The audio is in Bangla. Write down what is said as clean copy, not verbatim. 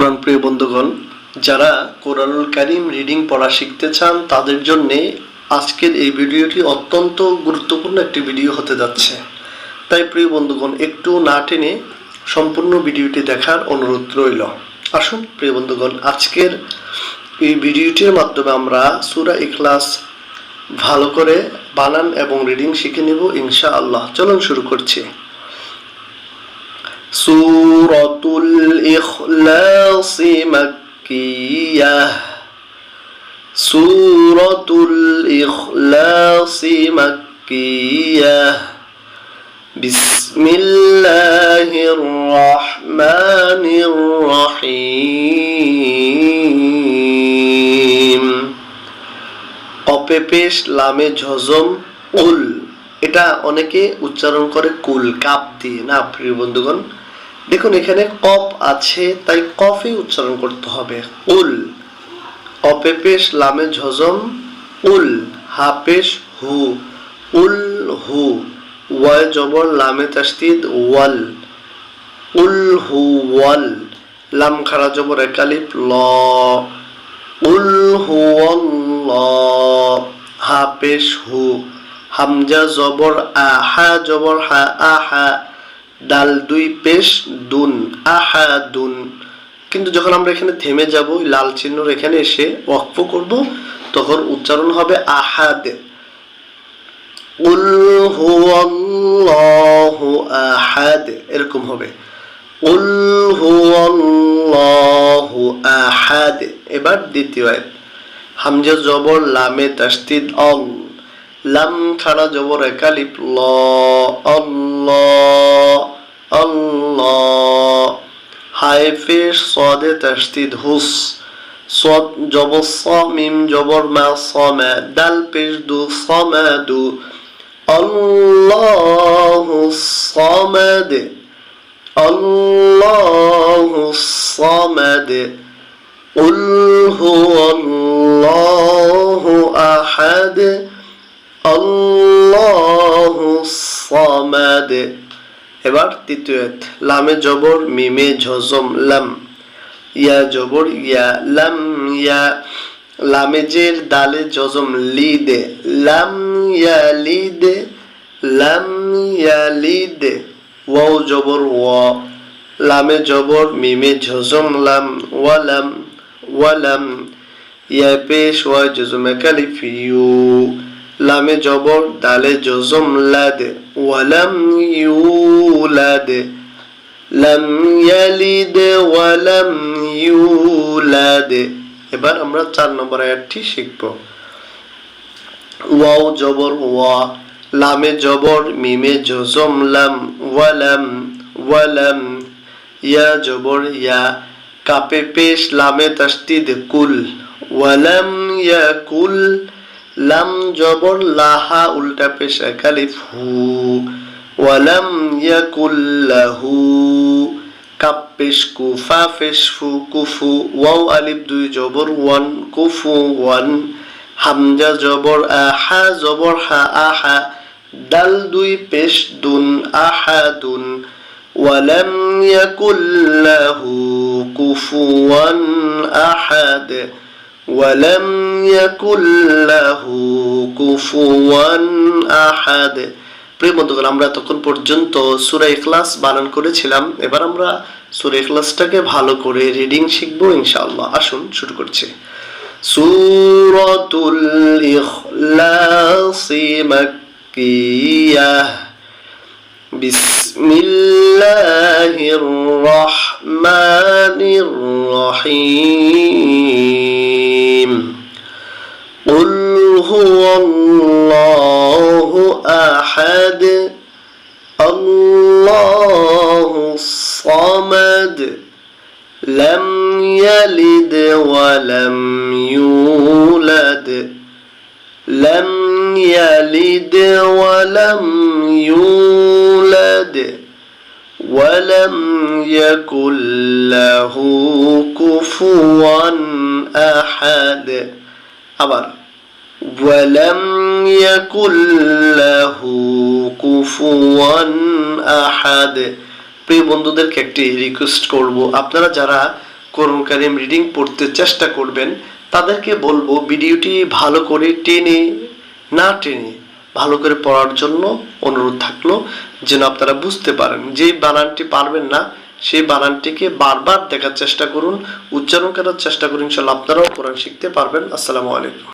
কোরআন প্রিয় বন্ধুগণ, যারা কোরআনুল কারীম রিডিং পড়া শিখতে চান তাদের জন্য আজকের এই ভিডিওটি অত্যন্ত গুরুত্বপূর্ণ একটি ভিডিও হতে যাচ্ছে। তাই প্রিয় বন্ধুগণ, একটু না টেনে সম্পূর্ণ ভিডিওটি দেখার অনুরোধ রইল। আসুন প্রিয় বন্ধুগণ, আজকের এই ভিডিওটির মাধ্যমে আমরা সূরা ইখলাস ভালো করে বানান এবং রিডিং শিখে নেব ইনশাআল্লাহ। চলুন শুরু করছি। সূরাতুল ইখলাস মাক্কিয়াহ। সূরাতুল ইখলাস মাক্কিয়াহ। বিসমিল্লাহির রহমানির রহিম। কপে পেশ লামে ঝজম উল, এটা অনেকে উচ্চারণ করে কুল, কাপ দিয়ে না। প্রিয় বন্ধুগণ দেখুন, এখানে কপ আছে তাই কফে উচ্চারণ করতে হবে। উল, কপে পেশ লামে ঝজম উল, হা পেশ হু, উল হু, ওয়ায় জবর লামে তাসদীদ ওয়াল, উল হু ওয়াল, লাম খাড়া জবর এক আলিফ ল, উল হু আল্লাহ, হা পেশ হু, হামজা জবর আ, হা জবর হা, আহা, দাল দুই পেশ দুন, আহা দুন। কিন্তু যখন আমরা এখানে থেমে যাব, লাল চিহ্নর এখানে এসে ওয়াকফ করব, তখন উচ্চারণ হবে আহাদ। উল হুয়াল্লাহু আহাদ, এরকম হবে। উল হুয়াল্লাহু আহাদ। এবার দ্বিতীয় আয়াত, হামজা জবর লামে তাসদীদ অল, লাম খাড়া জবর এক আলিফ ল, আল্লাহ আল্লাহ, হায় পেশ সাদে তাসদীদ হুস, সাদ জবর সা, মিম জবর মা, সামা, দাল পেশ দু, সামাদু, আল্লাহু সামাদ, আল্লাহু সামাদ, উল হুয়াল্লাহু আহাদ, আল্লাহু সামাদ। এবার তৃতীয় আয়াত, লামে জবর মিমে ঝজম লাম, ইয়া জবর ইয়া, লাম ইয়া, লামে জের দালে জজম লিদ, লাম ইয়ালিদ, লাম ইয়ালিদ, ওয়াও জবর ওয়া, লামে জবর মিমে ঝজম লাম, ওয়ালাম ওয়ালাম, ইয়া পেশ ওয়া জজম কালিফ ইউ, লামে জবর দালে জজম লাদ, ওয়ালাম ইউলাদ, লাম ইয়ালিদ ওয়ালাম ইউলাদ। এবার আমরা 4 নম্বর আয়াতটি শিখব। ওয়াও জবর ওয়া, লামে জবর মিমে জজম লাম, ওয়ালাম ওয়ালাম, ইয়া জবর ইয়া, কাপে পেশ লামে তাসদীদ কুল, ওয়ালাম ইয়াকুল, লাম জবর লাহা উল্টা পেশ এক আলিফ হু, ওয়ালাম ইয়াকুল লাহু, কাপ পেশ কু, ফা পেশ ফু, কুফু, ওয়াও আলিফ দুই জবর ওয়ান, কুফু ওয়ান, হামজা জবর আ, হা জবর হা, আহা, দাল দুই পেশ দুন, আহাদুন, ওয়ালাম ইয়াকুল লাহু কুফুয়ান আহাদ, ওয়ালাম ইয়াকুল লাহু কুফুয়ান আহাদ। প্রিয় বন্ধুগণ, আমরা তখন পর্যন্ত সূরা ইখলাস বানান করেছিলাম। এবার আমরা সূরা ইখলাসটাকে ভালো করে রিডিং শিখবো ইনশাআল্লাহ। আসুন শুরু করছি। সূরাতুল ইখলাস মাক্কিয়াহ। বিসমিল্লাহির রহমানির রহিম। কুল হুয়াল্লাহু আহাদ, আল্লাহুস সামাদ, লাম ইয়ালিদ ওয়া লাম ইউলাদ, লাম ইয়ালিদ ওয়া লাম ইউলাদ, ওয়া লাম ইয়াকুল লাহু কুফুয়ান আহাদ। আবার ওয়ালাম ইয়াকুল লাহু কুফুয়ান আহাদ। প্রিয় বন্ধুদেরকে একটি রিকোয়েস্ট করব, আপনারা যারা কোরআন কারীম রিডিং পড়তে চেষ্টা করবেন, তাদেরকে বলবো ভিডিওটি ভালো করে টেনে না টেনে ভালো করে পড়ার জন্য অনুরোধ থাকলো, যেন আপনারা বুঝতে পারেন। যেই বানানটি পারবেন না সেই বানানটিকে বারবার দেখার চেষ্টা করুন, উচ্চারণ করার চেষ্টা করুন, ইনশাআল্লাহ আপনারাও কোরআন শিখতে পারবেন। আসসালামু আলাইকুম।